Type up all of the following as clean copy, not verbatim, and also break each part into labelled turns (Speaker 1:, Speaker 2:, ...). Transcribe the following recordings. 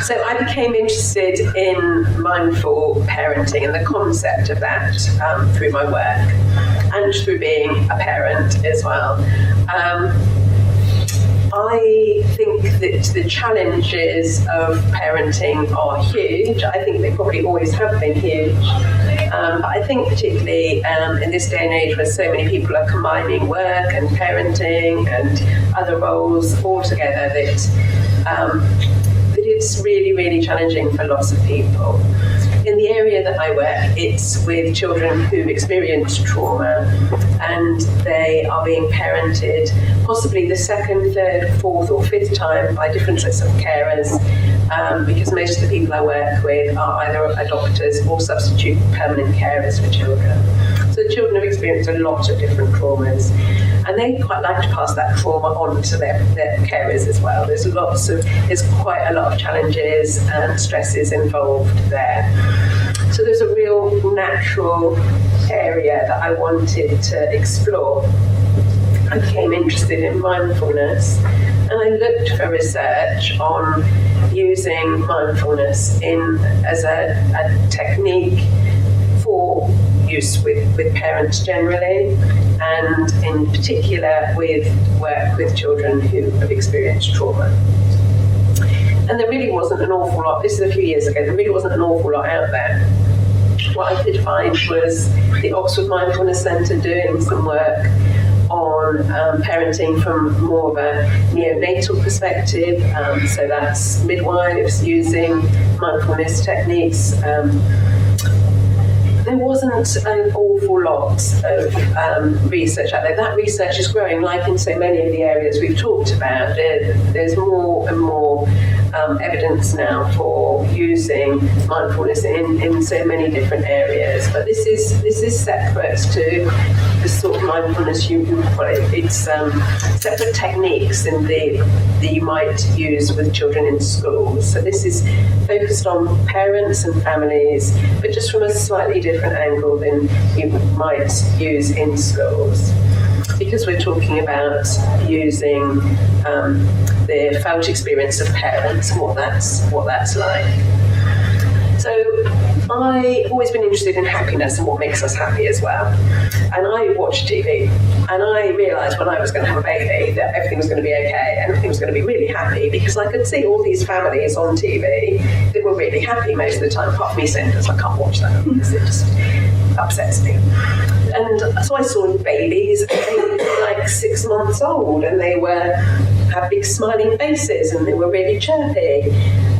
Speaker 1: So I became interested in mindful parenting and the concept of that through my work and through being a parent as well. I think that the challenges of parenting are huge. I think they probably always have been huge. But I think particularly in this day and age where so many people are combining work and parenting and other roles all together, that it's really, really challenging for lots of people. In the area that I work, it's with children who've experienced trauma and they are being parented possibly the second, third, fourth or fifth time by different sets of carers, because most of the people I work with are either adopters or substitute permanent carers for children. So the children have experienced a lot of different traumas, and they quite like to pass that trauma on to their carers as well. There's quite a lot of challenges and stresses involved there. So there's a real natural area that I wanted to explore. I became interested in mindfulness, and I looked for research on using mindfulness as a technique for use with parents generally, and in particular with work with children who have experienced trauma. And there really wasn't an awful lot, this is a few years ago, there really wasn't an awful lot out there. What I did find was the Dorset Mindfulness Centre doing some work on parenting from more of a neonatal perspective, so that's midwives using mindfulness techniques. There wasn't an awful lot of research out there. That research is growing, like in so many of the areas we've talked about. There's more and more evidence now for using mindfulness in so many different areas. But this is separate to the sort of mindfulness it's separate techniques that you might use with children in schools. So this is focused on parents and families, but just from a slightly different angle than you might use in schools, because we're talking about using the felt experience of parents and what that's like. So I've always been interested in happiness and what makes us happy as well. And I watched TV, and I realised when I was going to have a baby that everything was going to be okay and everything was going to be really happy, because I could see all these families on TV that were really happy most of the time, apart from me saying, because I can't watch that because it just upsets me. And so I saw babies, and they were like 6 months old, and they had big smiling faces, and they were really chirpy.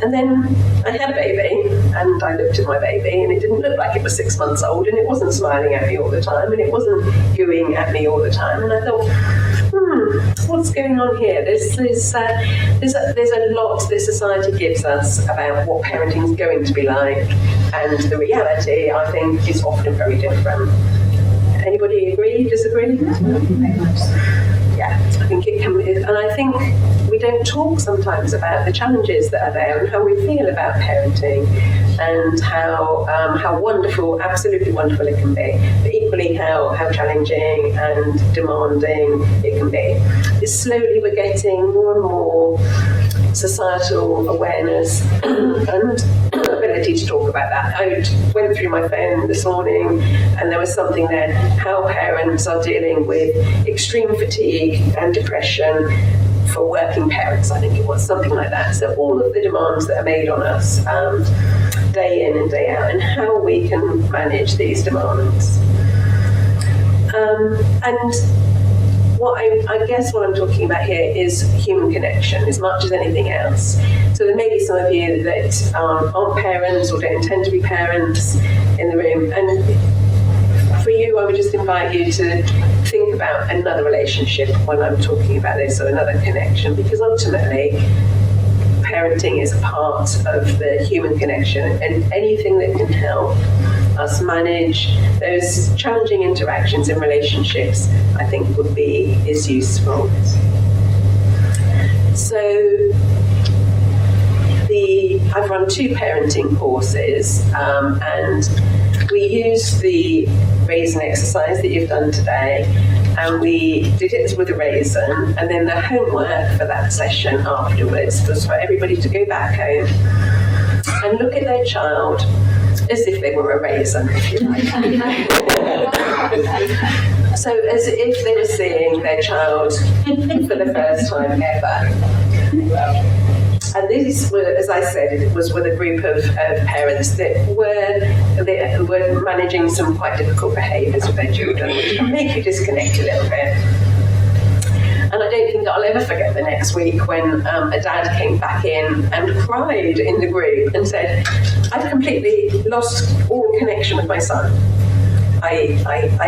Speaker 1: And then I had a baby, and I looked at my baby, and it didn't look like it was 6 months old, and it wasn't smiling at me all the time, and it wasn't hooing at me all the time. And I thought, what's going on here? There's a lot that society gives us about what parenting is going to be like, and the reality, I think, is often very different. Anybody agree, disagree? Yeah, I think it can be, and I think we don't talk sometimes about the challenges that are there and how we feel about parenting, and how wonderful, absolutely wonderful it can be, but equally how challenging and demanding it can be. Slowly we're getting more and more societal awareness and ability to talk about that. I went through my phone this morning, and there was something there, how parents are dealing with extreme fatigue and depression for working parents, I think it was, something like that. So all of the demands that are made on us day in and day out, and how we can manage these demands. And I guess what I'm talking about here is human connection as much as anything else. So there may be some of you that aren't parents or don't intend to be parents in the room, and for you I would just invite you to think about another relationship when I'm talking about this, or another connection, because ultimately parenting is a part of the human connection, and anything that can help us manage those challenging interactions in relationships, I think is useful. So I've run 2 parenting courses, and we use the raising exercise that you've done today, and we did it with a raisin, and then the homework for that session afterwards was for everybody to go back home and look at their child as if they were a raisin, if you like. So as if they were seeing their child for the first time ever. And these were, as I said, it was with a group of parents that were managing some quite difficult behaviours with their children, which can make you disconnect a little bit. And I don't think I'll ever forget the next week when a dad came back in and cried in the group and said, I've completely lost all connection with my son. I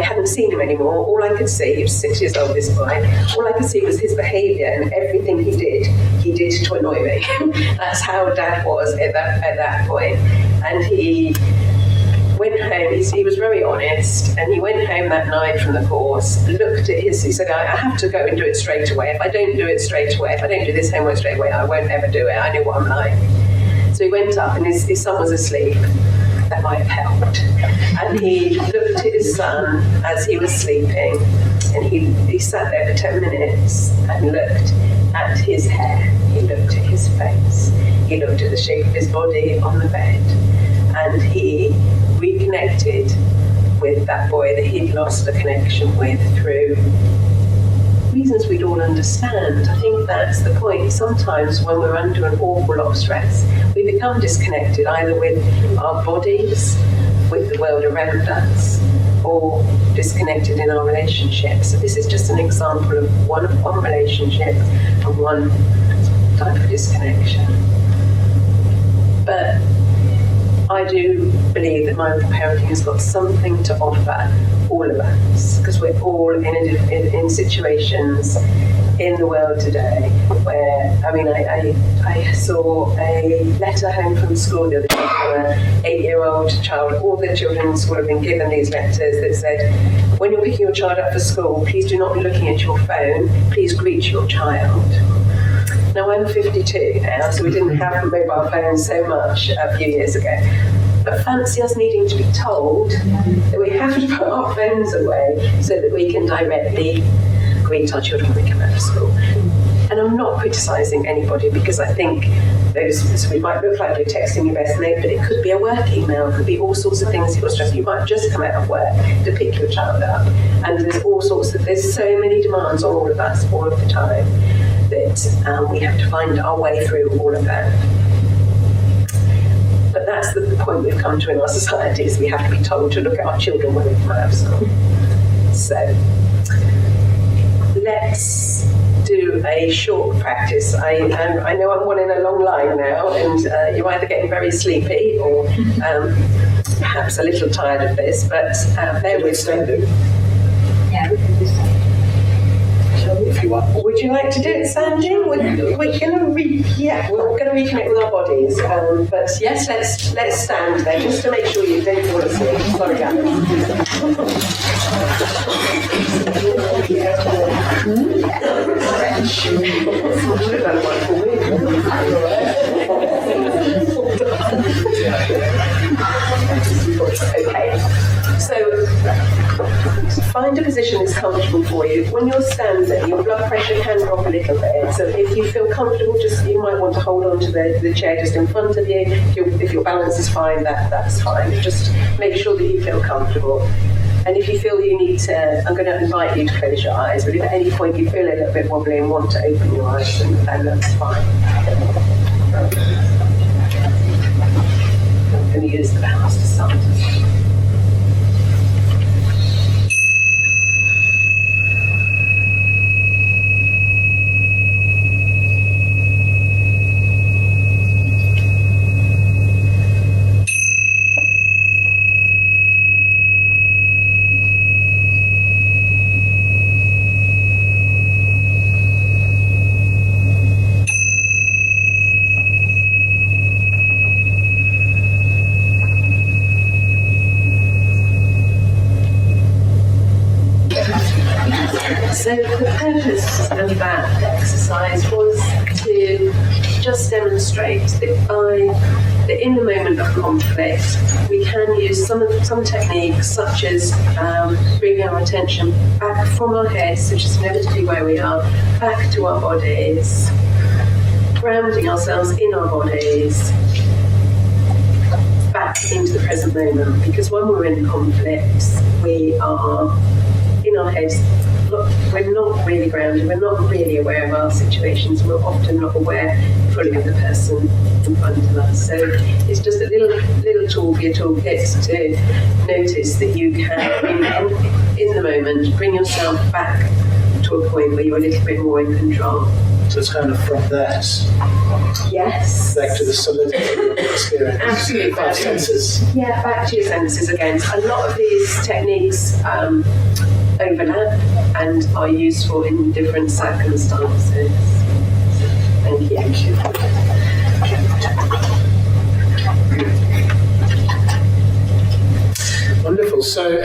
Speaker 1: hadn't seen him anymore. All I could see, he was 6 years old, this boy, all I could see was his behaviour, and everything he did to annoy me. That's how Dad was at that point. And he went home, he was very honest, and he went home that night from the course, looked at he said, I have to go and do it straight away. If I don't do it straight away, if I don't do this homework straight away, I won't ever do it. I know what I'm like. So he went up, and his son was asleep. That might have helped. And he looked at his son as he was sleeping, and he sat there for 10 minutes and looked at his hair, he looked at his face, he looked at the shape of his body on the bed, and he reconnected with that boy that he'd lost a connection with through reasons we'd all understand. I think that's the point. Sometimes when we're under an awful lot of stress, we become disconnected either with our bodies, with the world around us, or disconnected in our relationships. So this is just an example of one relationship and one type of disconnection. But I do believe that mindful parenting has got something to offer all of us, because we're all in situations in the world today where, I saw a letter home from school the other day from an 8-year-old child. All the children in school have been given these letters that said, when you're picking your child up for school, please do not be looking at your phone, please greet your child. Now, I'm 52 now, so we didn't have mobile phones so much a few years ago. But fancy us needing to be told that we have to put our phones away so that we can directly greet our children when they come out of school. And I'm not criticising anybody, because I think we might look like we're texting your best mate, but it could be a work email, it could be all sorts of things you're stressed. You might just come out of work to pick your child up. And there's so many demands on all of us all of the time that we have to find our way through all of that. But that's the point we've come to in our society, is we have to be told to look at our children when we come out of school. So let's do a short practice. I know I'm one in a long line now, and you're either getting very sleepy or perhaps a little tired of this, but bear with me.
Speaker 2: Yeah, we can do so.
Speaker 3: If you want.
Speaker 1: Would you like to do it standing? We're going to reconnect with our bodies. But yes, let's stand there just to make sure you don't fall asleep. Sorry, guys. Okay. So find a position that's comfortable for you. When you're standing, your blood pressure can drop a little bit. So if you feel comfortable, you might want to hold on to the chair just in front of you. If your balance is fine, that's fine. Just make sure that you feel comfortable. And if you feel you need to, I'm going to invite you to close your eyes, but if at any point you feel a little bit wobbly and want to open your eyes, then that's fine. I'm going to use the house to start. So the purpose of that exercise was to just demonstrate that in the moment of conflict, we can use some techniques such as bringing our attention back from our heads, which is inevitably where we are, back to our bodies, grounding ourselves in our bodies, back into the present moment. Because when we're in conflicts, we are in our heads. We're not really grounded, we're not really aware of our situations, we're often not aware fully of the person in front of us. So it's just a little tool for your toolkit to notice that you can, in the moment, bring yourself back to a point where you're a little bit more in control.
Speaker 3: So it's kind of from that
Speaker 1: Yes.
Speaker 3: back to the solidity of the experience.
Speaker 1: Absolutely.
Speaker 3: Five senses.
Speaker 1: Yeah, back to your senses again. A lot of these techniques overlap and are useful in different circumstances. Thank you.
Speaker 3: Thank you. Wonderful. So